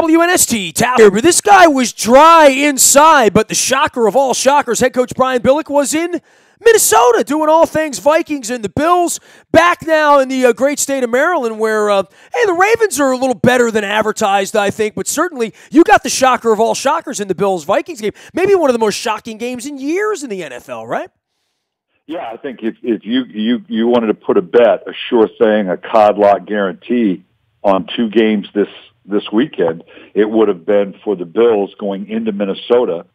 WNST Tower. This guy was dry inside, but the shocker of all shockers, head coach Brian Billick was in Minnesota doing all things Vikings and the Bills. Back now in the great state of Maryland where, the Ravens are a little better than advertised, I think, but certainly you got the shocker of all shockers in the Bills-Vikings game. Maybe one of the most shocking games in years in the NFL, right? Yeah, I think if you wanted to put a bet, a sure thing, a cod lot guarantee on two games this weekend, it would have been for the Bills going into Minnesota,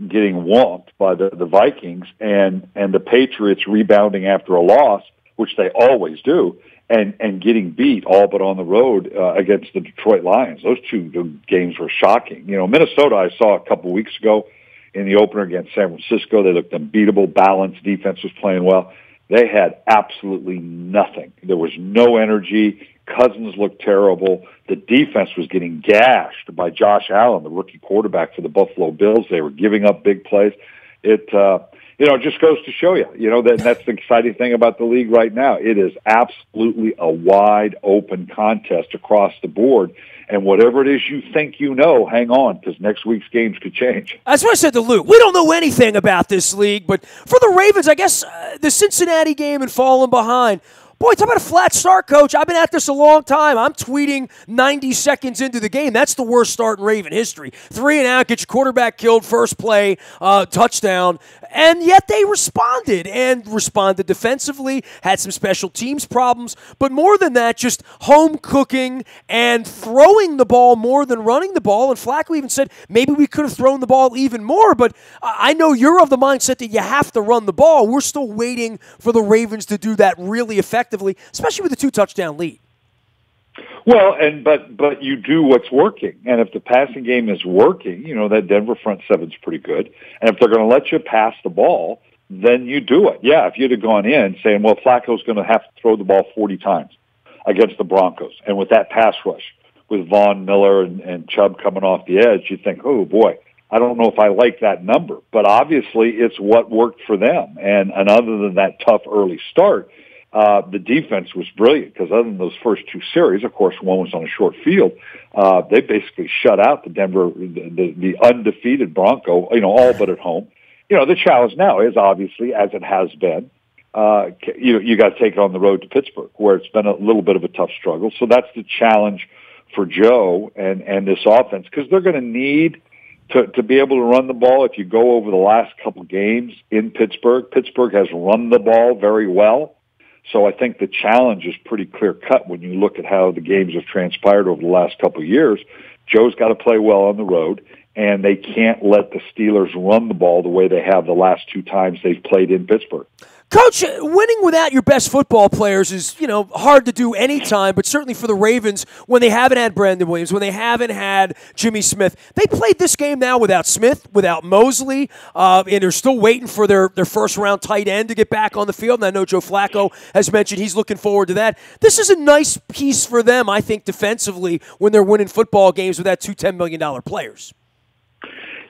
getting whomped by the Vikings, and the Patriots rebounding after a loss, which they always do, and getting beat all but on the road against the Detroit Lions. Those two games were shocking. You know, Minnesota I saw a couple weeks ago in the opener against San Francisco. They looked unbeatable, balanced, defense was playing well. They had absolutely nothing. There was no energy. Cousins looked terrible. The defense was getting gashed by Josh Allen, the rookie quarterback for the Buffalo Bills. They were giving up big plays. It just goes to show you, that's the exciting thing about the league right now. It is absolutely a wide open contest across the board. And whatever it is you think hang on, because next week's games could change. That's what I said to Luke. We don't know anything about this league, but for the Ravens, I guess the Cincinnati game and falling behind. Boy, talk about a flat start, Coach. I've been at this a long time. I'm tweeting 90 seconds into the game. That's the worst start in Raven history. 3-and-out, get your quarterback killed, first play, touchdown. And yet they responded defensively, had some special teams problems. But more than that, just home cooking and throwing the ball more than running the ball. And Flacco even said maybe we could have thrown the ball even more. But I know you're of the mindset that you have to run the ball. We're still waiting for the Ravens to do that really effectively, especially with a 2-touchdown lead. Well, but you do what's working, and if the passing game is working, that Denver front seven's pretty good, and if they're going to let you pass the ball, then you do it. Yeah, if you'd have gone in saying, well, Flacco's going to have to throw the ball 40 times against the Broncos, and with that pass rush, with Von Miller and Chubb coming off the edge, you think, oh boy, I don't know if I like that number, but obviously it's what worked for them, and other than that tough early start, the defense was brilliant because other than those first two series, of course, one was on a short field, they basically shut out the Denver, the undefeated Bronco, all but at home. The challenge now is obviously, as it has been, you got to take it on the road to Pittsburgh, where it's been a little bit of a tough struggle. So that's the challenge for Joe and this offense, because they're going to need to be able to run the ball. If you go over the last couple games in Pittsburgh has run the ball very well. So I think the challenge is pretty clear-cut when you look at how the games have transpired over the last couple of years. Joe's got to play well on the road, and they can't let the Steelers run the ball the way they have the last two times they've played in Pittsburgh. Coach, winning without your best football players is, hard to do anytime, but certainly for the Ravens, when they haven't had Brandon Williams, when they haven't had Jimmy Smith, they played this game now without Smith, without Mosley, and they're still waiting for their first-round tight end to get back on the field, and I know Joe Flacco has mentioned he's looking forward to that. This is a nice piece for them, I think, defensively, when they're winning football games without two $10 million players.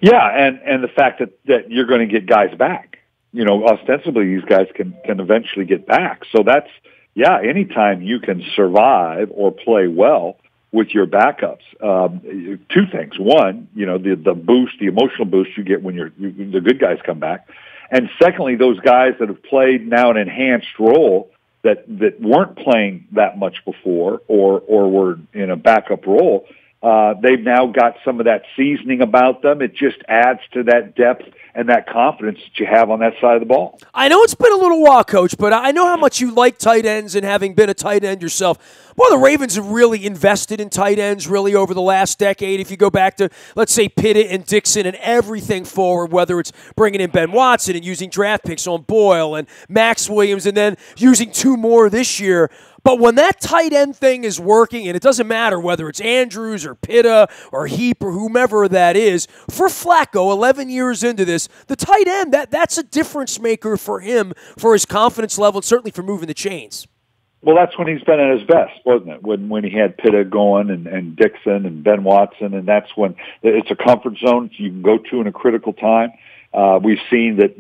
Yeah, and the fact that you're going to get guys back. Ostensibly these guys can eventually get back. So that's, anytime you can survive or play well with your backups. Two things. One, the boost, the emotional boost you get when the good guys come back. And secondly, those guys that have played now an enhanced role that weren't playing that much before or were in a backup role, they've now got some of that seasoning about them. It just adds to that depth and that confidence that you have on that side of the ball. I know it's been a little while, Coach, but I know how much you like tight ends, and having been a tight end yourself. Well, the Ravens have really invested in tight ends really over the last decade. If you go back to, let's say, Pittett and Dixon and everything forward, whether it's bringing in Ben Watson and using draft picks on Boyle and Max Williams and then using two more this year. But when that tight end thing is working, and it doesn't matter whether it's Andrews or Pitta or Heap or whomever that is, for Flacco, 11 years into this, the tight end, that's a difference maker for him, for his confidence level, and certainly for moving the chains. Well, that's when he's been at his best, wasn't it? When he had Pitta going and Dixon and Ben Watson, and that's when it's a comfort zone you can go to in a critical time. We've seen that,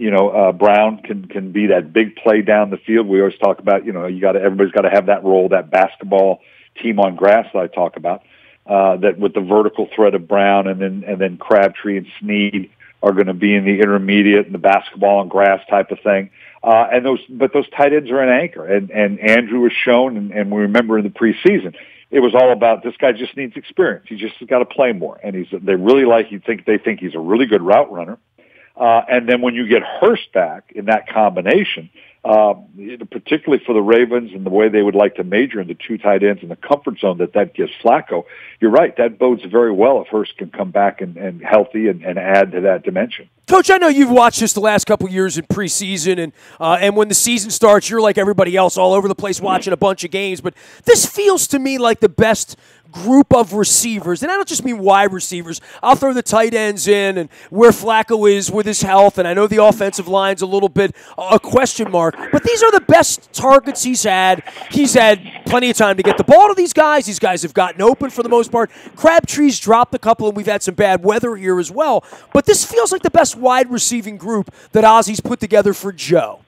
Brown can be that big play down the field. We always talk about, everybody's got to have that role, that basketball team on grass that I talk about. that with the vertical threat of Brown and then Crabtree and Snead are going to be in the intermediate and the basketball and grass type of thing. But those tight ends are an anchor, and Andrew has shown, and we remember in the preseason, it was all about this guy just needs experience. He just has got to play more, and they think he's a really good route runner. And then when you get Hurst back in that combination, particularly for the Ravens and the way they would like to major in the two tight ends in the comfort zone that gives Flacco, you're right, that bodes very well if Hurst can come back and healthy and add to that dimension. Coach, I know you've watched this the last couple of years in preseason, and when the season starts, you're like everybody else all over the place watching a bunch of games, but this feels to me like the best group of receivers, and I don't just mean wide receivers. I'll throw the tight ends in and where Flacco is with his health, and I know the offensive line's a little bit a question mark, but these are the best targets he's had. He's had plenty of time to get the ball to these guys. These guys have gotten open for the most part. Crabtree's dropped a couple, and we've had some bad weather here as well, but this feels like the best wide receiving group that Ozzy's put together for Joe.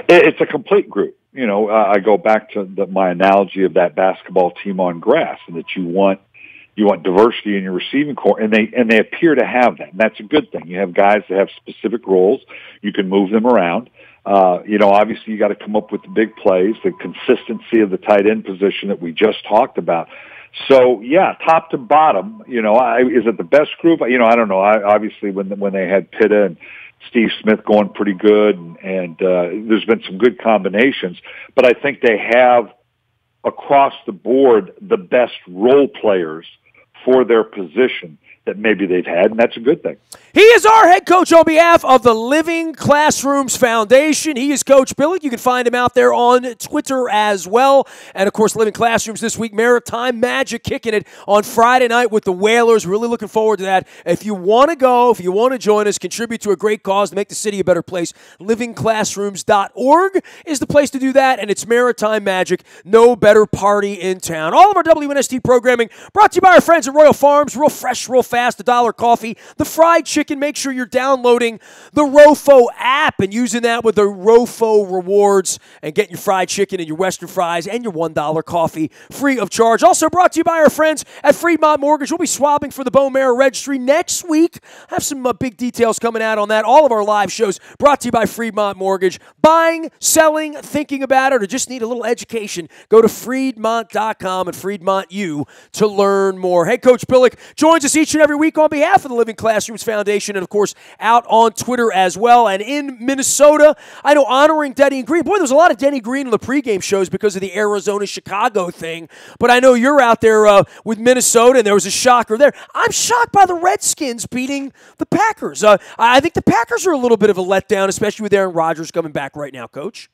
It's a complete group. I go back to my analogy of that basketball team on grass, and that you want diversity in your receiving core, and they appear to have that. And that's a good thing. You have guys that have specific roles. You can move them around. Obviously you got to come up with the big plays, the consistency of the tight end position that we just talked about. So yeah, top to bottom, is it the best group? I don't know. Obviously when they had Pitta and Steve Smith going pretty good, and there's been some good combinations, but I think they have across the board the best role players for their position that maybe they've had, and that's a good thing. He is our head coach on behalf of the Living Classrooms Foundation. He is Coach Billick. You can find him out there on Twitter as well. And, of course, Living Classrooms this week, Maritime Magic kicking it on Friday night with the Whalers. Really looking forward to that. If you want to go, if you want to join us, contribute to a great cause to make the city a better place, livingclassrooms.org is the place to do that, and it's Maritime Magic. No better party in town. All of our WNST programming brought to you by our friends at Royal Farms. Real fresh, real fast, $1 coffee, the fried chicken. Make sure you're downloading the Rofo app and using that with the Rofo rewards and getting your fried chicken and your Western fries and your $1 coffee free of charge. Also brought to you by our friends at Freedmont Mortgage. We'll be swabbing for the Bone Marrow Registry next week. I have some big details coming out on that. All of our live shows brought to you by Freedmont Mortgage. Buying, selling, thinking about it, or just need a little education, go to Freedmont.com and Freedmont U to learn more. Hey, Coach Billick joins us each and every week on behalf of the Living Classrooms Foundation, and, of course, out on Twitter as well. And in Minnesota, I know honoring Denny Green. Boy, there's a lot of Denny Green in the pregame shows because of the Arizona-Chicago thing. But I know you're out there with Minnesota, and there was a shocker there. I'm shocked by the Redskins beating the Packers. I think the Packers are a little bit of a letdown, especially with Aaron Rodgers coming back right now, Coach.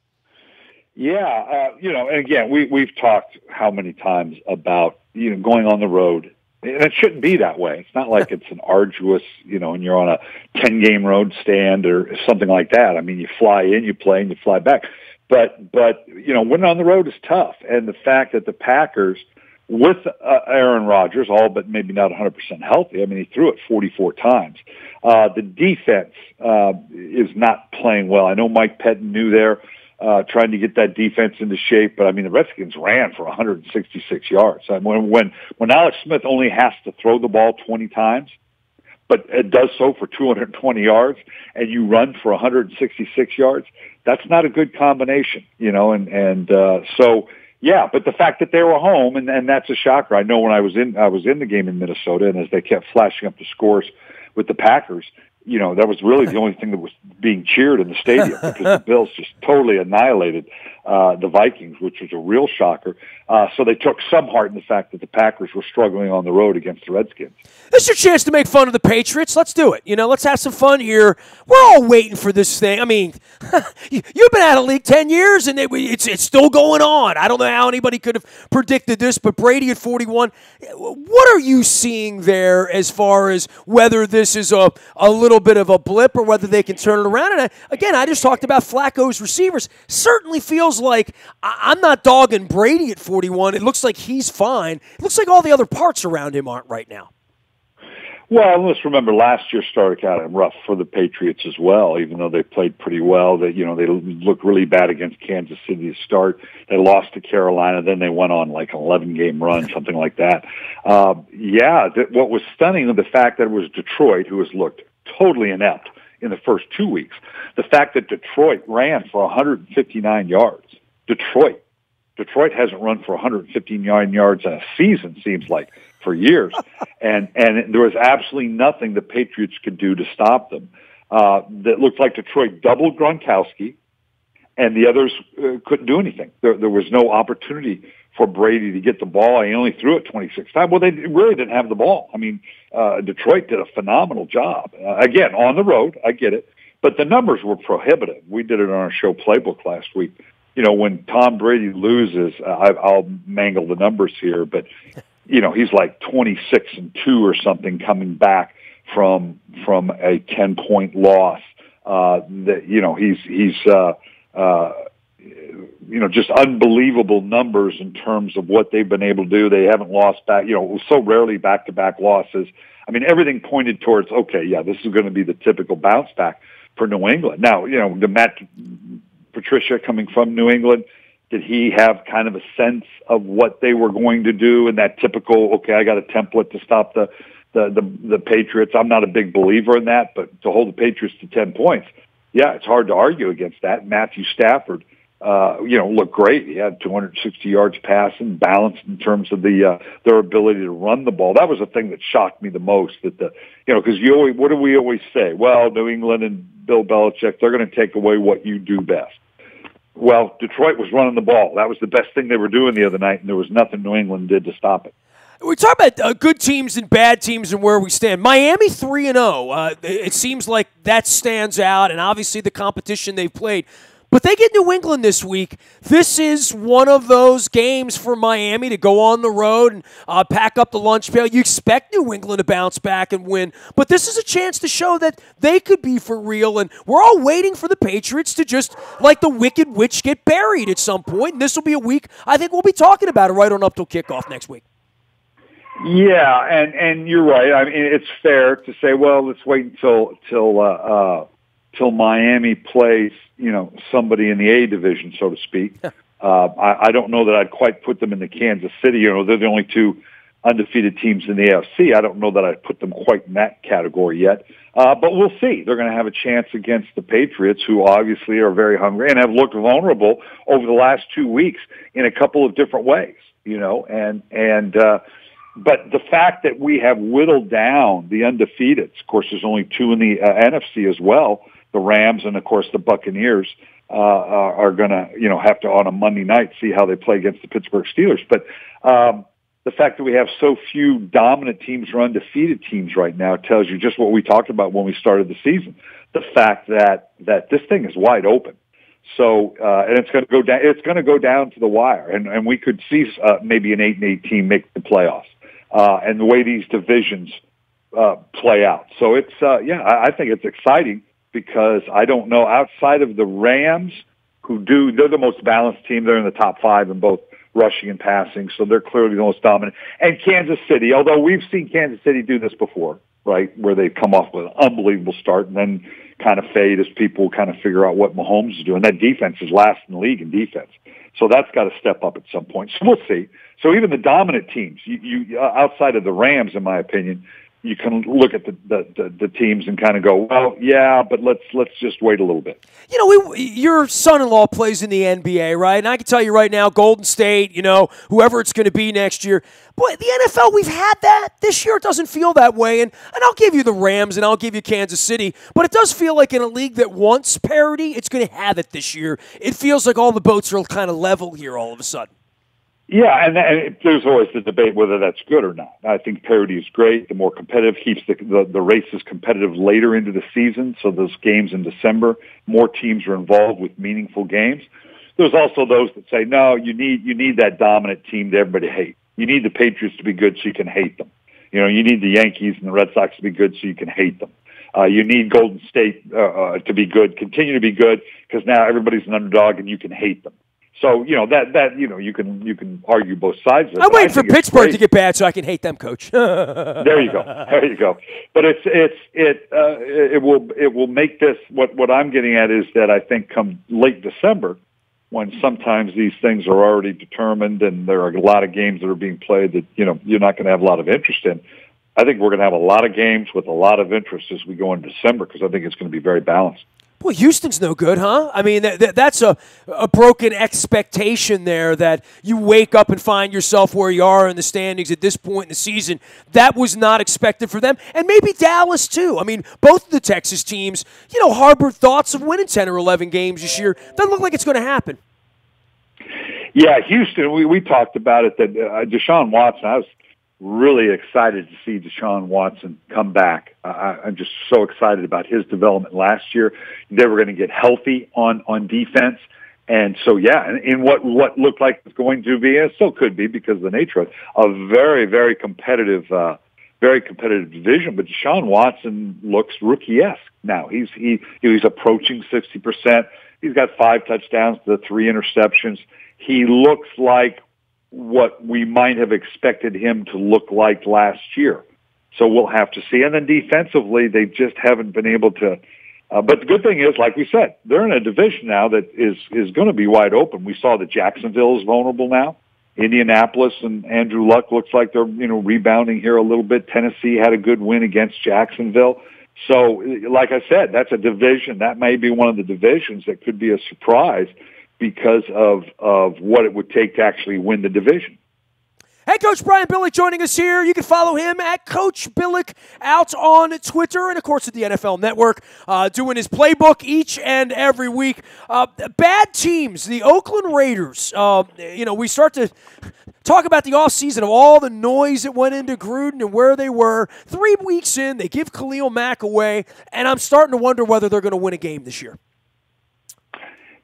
Yeah, and again, we've talked how many times about going on the road. And it shouldn't be that way. It's not like it's an arduous, and you're on a 10-game road stand or something like that. I mean, you fly in, you play, and you fly back. But winning on the road is tough. And the fact that the Packers, with Aaron Rodgers, all but maybe not 100% healthy, I mean, he threw it 44 times. The defense is not playing well. I know Mike Pettin knew there, trying to get that defense into shape. But, I mean, the Redskins ran for 166 yards. I mean, when Alex Smith only has to throw the ball 20 times, but it does so for 220 yards, and you run for 166 yards, that's not a good combination, so, yeah, but the fact that they were home, and that's a shocker. I know when I was in the game in Minnesota, and as they kept flashing up the scores with the Packers, that was really the only thing that was being cheered in the stadium because the Bills just totally annihilated the Vikings, which was a real shocker. So they took some heart in the fact that the Packers were struggling on the road against the Redskins. This is your chance to make fun of the Patriots. Let's do it. Let's have some fun here. We're all waiting for this thing. I mean, you've been out of the league 10 years, and it's still going on. I don't know how anybody could have predicted this, but Brady at 41. What are you seeing there as far as whether this is a little bit of a blip or whether they can turn it around? And I just talked about Flacco's receivers. Certainly feels like I'm not dogging Brady at 41. It looks like he's fine. It looks like all the other parts around him aren't right now. Well, let's remember last year started kind of rough for the Patriots as well, even though they played pretty well. They looked really bad against Kansas City to start. They lost to Carolina, then they went on like an 11-game run, something like that. What was stunning was the fact that it was Detroit who has looked totally inept in the first 2 weeks. The fact that Detroit ran for 159 yards. Detroit hasn't run for 159 yards in a season, seems like, for years. And there was absolutely nothing the Patriots could do to stop them. That looked like Detroit doubled Gronkowski, and the others couldn't do anything. There was no opportunity for Brady to get the ball. He only threw it 26 times. Well, they really didn't have the ball. I mean, Detroit did a phenomenal job. Again, on the road, I get it. But the numbers were prohibitive. We did it on our show Playbook last week. When Tom Brady loses, I'll mangle the numbers here, but he's like 26-2 or something coming back from a 10-point loss. Just unbelievable numbers in terms of what they've been able to do. They haven't lost back, so rarely back-to-back losses. I mean, everything pointed towards, okay, yeah, this is going to be the typical bounce back for New England. Now, the Matt Patricia coming from New England, did he have kind of a sense of what they were going to do in that typical, okay, I got a template to stop the Patriots? I'm not a big believer in that, but to hold the Patriots to 10 points, yeah, it's hard to argue against that. Matthew Stafford, looked great. He had 260 yards passing, balanced in terms of their ability to run the ball. That was the thing that shocked me the most. Because what do we always say? Well, New England and Bill Belichick, they're going to take away what you do best. Well, Detroit was running the ball. That was the best thing they were doing the other night, and there was nothing New England did to stop it. We talk about good teams and bad teams and where we stand. Miami 3-0. It seems like that stands out, and obviously the competition they've played. But they get New England this week. This is one of those games for Miami to go on the road and pack up the lunch pail. You expect New England to bounce back and win, but this is a chance to show that they could be for real, and we're all waiting for the Patriots to just, like the Wicked Witch, get buried at some point, and this will be a week I think we'll be talking about it right on up till kickoff next week. Yeah, and you're right. I mean, it's fair to say, well, let's wait until Miami plays, somebody in the A division, so to speak. I don't know that I'd quite put them in the Kansas City. They're the only two undefeated teams in the AFC. I don't know that I'd put them quite in that category yet. But we'll see. They're going to have a chance against the Patriots, who obviously are very hungry and have looked vulnerable over the last 2 weeks in a couple of different ways, but the fact that we have whittled down the undefeateds, of course, there's only two in the NFC as well, the Rams and, of course, the Buccaneers are going to, have to, on a Monday night, see how they play against the Pittsburgh Steelers. But the fact that we have so few dominant teams or undefeated teams right now tells you just what we talked about when we started the season, the fact that this thing is wide open. So, and it's going to go down. It's going to go down to the wire, and we could see maybe an 8-8 team make the playoffs. And the way these divisions play out. So it's I think it's exciting because I don't know, outside of the Rams, they're the most balanced team. They're in the top 5 in both rushing and passing, so they're clearly the most dominant. And Kansas City, although we've seen Kansas City do this before, right, where they come off with an unbelievable start and then kind of fade as people kind of figure out what Mahomes is doing. That defense is last in the league in defense. So that's got to step up at some point. So we'll see. So even the dominant teams, you outside of the Rams, in my opinion, you can look at the teams and kind of go, well, yeah, but let's just wait a little bit. Your son-in-law plays in the NBA, right? And I can tell you right now, Golden State, whoever it's going to be next year. Boy, the NFL, we've had that. This year it doesn't feel that way. And I'll give you the Rams and I'll give you Kansas City. But it does feel like in a league that wants parity, it's going to have it this year. It feels like all the boats are kind of level here all of a sudden. Yeah, and there's always the debate whether that's good or not. I think parity is great. The more competitive keeps the races competitive later into the season. So those games in December, more teams are involved with meaningful games. There's also those that say, no, you need that dominant team to everybody hate. You need the Patriots to be good so you can hate them. You need the Yankees and the Red Sox to be good so you can hate them. You need Golden State to be good, continue to be good, because now everybody's an underdog and you can hate them. So, that you can argue both sides of it. I'm waiting for Pittsburgh to get bad so I can hate them, Coach. There you go. But it will make this, what I'm getting at is that I think come late December, when sometimes these things are already determined and there are a lot of games that are being played that, you're not going to have a lot of interest in. I think we're going to have a lot of games with a lot of interest as we go into December because I think it's going to be very balanced. Well, Houston's no good, huh? I mean, that's a broken expectation there that you wake up and find yourself where you are in the standings at this point in the season. That was not expected for them. And maybe Dallas, too. I mean, both of the Texas teams, harbored thoughts of winning 10 or 11 games this year. Doesn't look like it's going to happen. Yeah, Houston, we talked about it, that Deshaun Watson, I was really excited to see Deshaun Watson come back. I'm just so excited about his development last year. They were going to get healthy on defense. And so, in what looked like it's going to be, and it still could be because of the nature of it, a very, very competitive division. But Deshaun Watson looks rookie-esque now. He's approaching 60%. He's got 5 touchdowns to 3 interceptions. He looks like what we might have expected him to look like last year. So we'll have to see. And then defensively, they just haven't been able to. But the good thing is, like we said, they're in a division now that is going to be wide open. We saw that Jacksonville is vulnerable now. Indianapolis and Andrew Luck looks like they're rebounding here a little bit. Tennessee had a good win against Jacksonville. So, like I said, that's a division. That may be one of the divisions that could be a surprise because of what it would take to actually win the division. Hey, Coach Brian Billick joining us here. You can follow him at Coach Billick out on Twitter and, of course, at the NFL Network, doing his playbook each and every week. Bad teams, the Oakland Raiders. We start to talk about the offseason of all the noise that went into Gruden and where they were. 3 weeks in, they give Khalil Mack away, and I'm starting to wonder whether they're going to win a game this year.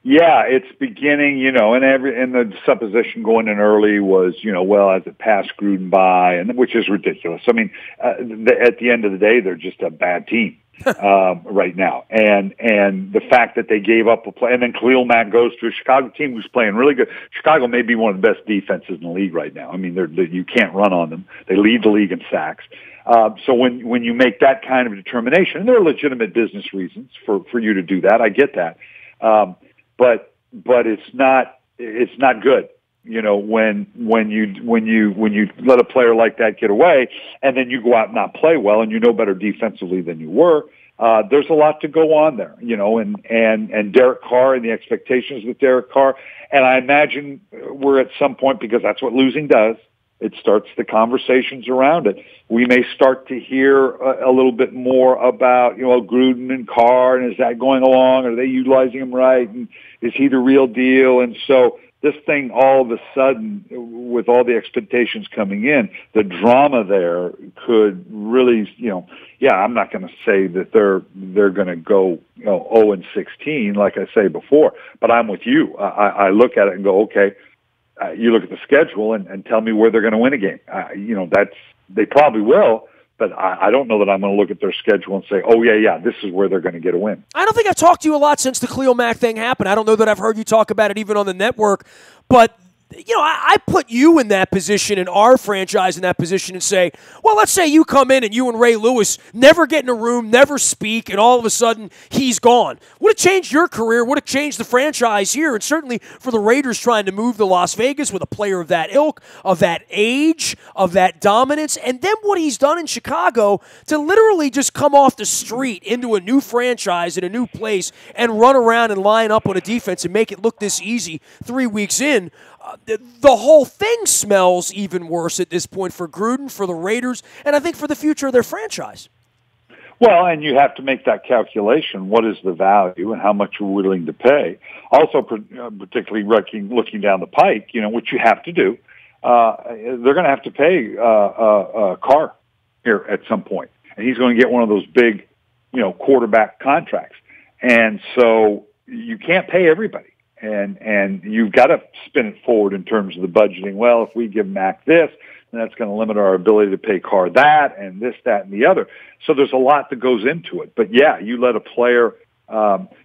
Yeah, it's beginning, and the supposition going in early was, as it passed Gruden by, and which is ridiculous. I mean, at the end of the day, they're just a bad team right now, and the fact that they gave up a play, and then Khalil Mack goes to a Chicago team who's playing really good. Chicago may be one of the best defenses in the league right now. I mean, you can't run on them. They lead the league in sacks. So when you make that kind of determination, and there are legitimate business reasons for you to do that, I get that. But it's not good, when you let a player like that get away and then you go out and not play well and better defensively than you were. There's a lot to go on there, and Derek Carr and the expectations with Derek Carr. And I imagine we're at some point, because that's what losing does. It starts the conversations around it. We may start to hear a little bit more about, Gruden and Carr, and is that going along? Are they utilizing him right? And is he the real deal? And so this thing, all of a sudden, with all the expectations coming in, the drama there could really, I'm not going to say that they're going to go, 0-16, like I say before, but I'm with you. I look at it and go, okay, you look at the schedule and tell me where they're going to win a game. They probably will, but I don't know that I'm going to look at their schedule and say, oh, yeah, this is where they're going to get a win. I don't think I've talked to you a lot since the Khalil Mack thing happened. I don't know that I've heard you talk about it even on the network, but I put you in that position and our franchise in that position and say, well, let's say you come in and you and Ray Lewis never get in a room, never speak, and all of a sudden he's gone. Would have changed your career, would have changed the franchise here, and certainly for the Raiders trying to move to Las Vegas with a player of that ilk, of that age, of that dominance, and then what he's done in Chicago to literally just come off the street into a new franchise in a new place and run around and line up on a defense and make it look this easy 3 weeks in. The whole thing smells even worse at this point for Gruden, for the Raiders, and I think for the future of their franchise. Well, and you have to make that calculation. What is the value and how much you're willing to pay? Also, particularly looking down the pike, which you have to do, they're going to have to pay Carr here at some point. And he's going to get one of those big, quarterback contracts. And so you can't pay everybody. And you've got to spin it forward in terms of the budgeting. Well, if we give Mac this, then that's going to limit our ability to pay Carr that, and this, that, and the other. So there's a lot that goes into it. But, yeah, you let a player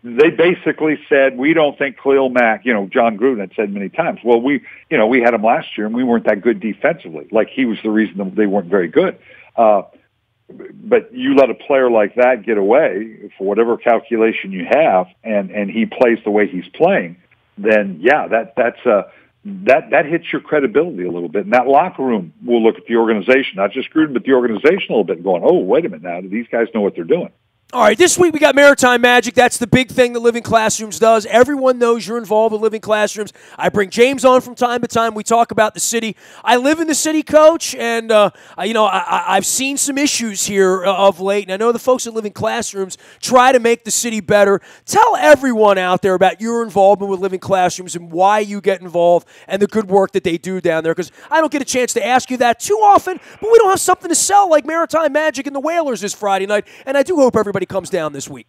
They basically said, we don't think Khalil Mack, John Gruden had said many times, well, we had him last year and we weren't that good defensively. Like he was the reason that they weren't very good. But you let a player like that get away for whatever calculation you have, and he plays the way he's playing, then yeah, that hits your credibility a little bit. And that locker room will look at the organization, not just Gruden, but the organization a little bit, going, oh, wait a minute now, do these guys know what they're doing? All right, this week we got Maritime Magic. That's the big thing that Living Classrooms does. Everyone knows you're involved with Living Classrooms. I bring James on from time to time. We talk about the city. I live in the city, Coach, and I've seen some issues here of late, and I know the folks at Living Classrooms try to make the city better. Tell everyone out there about your involvement with Living Classrooms and why you get involved and the good work that they do down there, because I don't get a chance to ask you that too often, but we don't have something to sell like Maritime Magic and the Whalers this Friday night, and I do hope everybody comes down this week.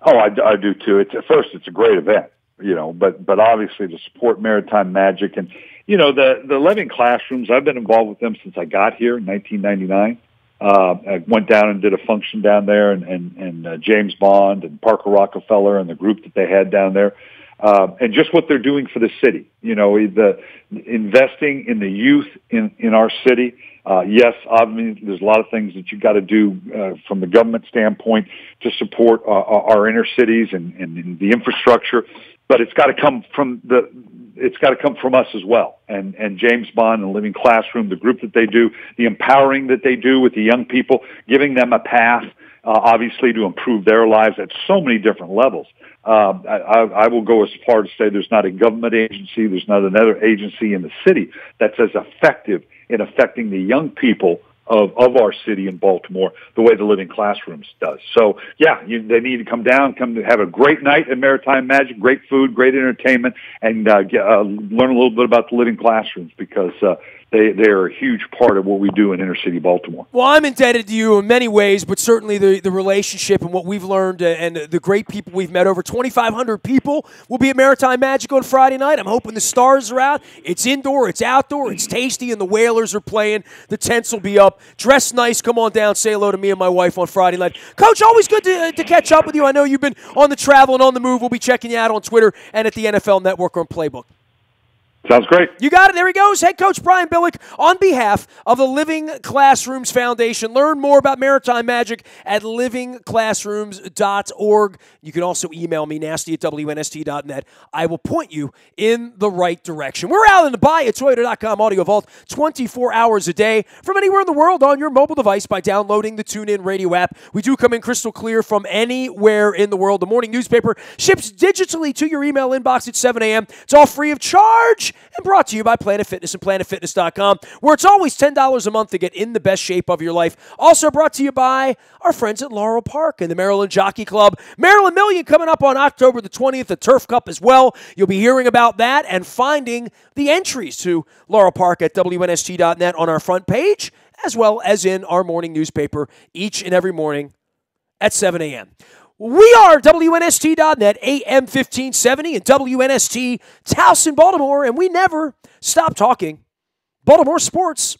Oh, I do too. It's a great event, but obviously to support Maritime Magic and, the Living Classrooms, I've been involved with them since I got here in 1999. I went down and did a function down there and James Bond and Parker Rockefeller and the group that they had down there. And just what they're doing for the city, the investing in the youth in our city. Yes, obviously there's a lot of things that you got to do from the government standpoint to support our inner cities and the infrastructure, but it's got to come from us as well. And James Bond and Living Classroom, the group that they do, the empowering that they do with the young people, giving them a path, obviously to improve their lives at so many different levels. I will go as far to say there's not a government agency, there's not another agency in the city that's as effective in affecting the young people of our city in Baltimore the way the Living Classrooms does. So, yeah, they need to come down, come to have a great night at Maritime Magic, great food, great entertainment, and learn a little bit about the Living Classrooms because they are a huge part of what we do in inner city Baltimore. Well, I'm indebted to you in many ways, but certainly the relationship and what we've learned and the great people we've met. Over 2,500 people will be at Maritime Magic on Friday night. I'm hoping the stars are out. It's indoor, it's outdoor, it's tasty, and the Whalers are playing. The tents will be up. Dress nice. Come on down. Say hello to me and my wife on Friday night. Coach, always good to catch up with you. I know you've been on the travel and on the move. We'll be checking you out on Twitter and at the NFL Network on Playbook. Sounds great. You got it. There he goes. Head coach Brian Billick on behalf of the Living Classrooms Foundation. Learn more about Maritime Magic at livingclassrooms.org. You can also email me, nasty@WNST.net. I will point you in the right direction. We're out in the Buy at Toyota.com Audio Vault 24 hours a day from anywhere in the world on your mobile device by downloading the TuneIn Radio app. We do come in crystal clear from anywhere in the world. The morning newspaper ships digitally to your email inbox at 7 a.m. It's all free of charge. And brought to you by Planet Fitness and PlanetFitness.com, where it's always $10 a month to get in the best shape of your life. Also brought to you by our friends at Laurel Park and the Maryland Jockey Club. Maryland Million coming up on October the 20th, the Turf Cup as well. You'll be hearing about that and finding the entries to Laurel Park at WNST.net on our front page, as well as in our morning newspaper each and every morning at 7 a.m. We are WNST.net, AM 1570, and WNST Towson, Baltimore, and we never stop talking Baltimore sports.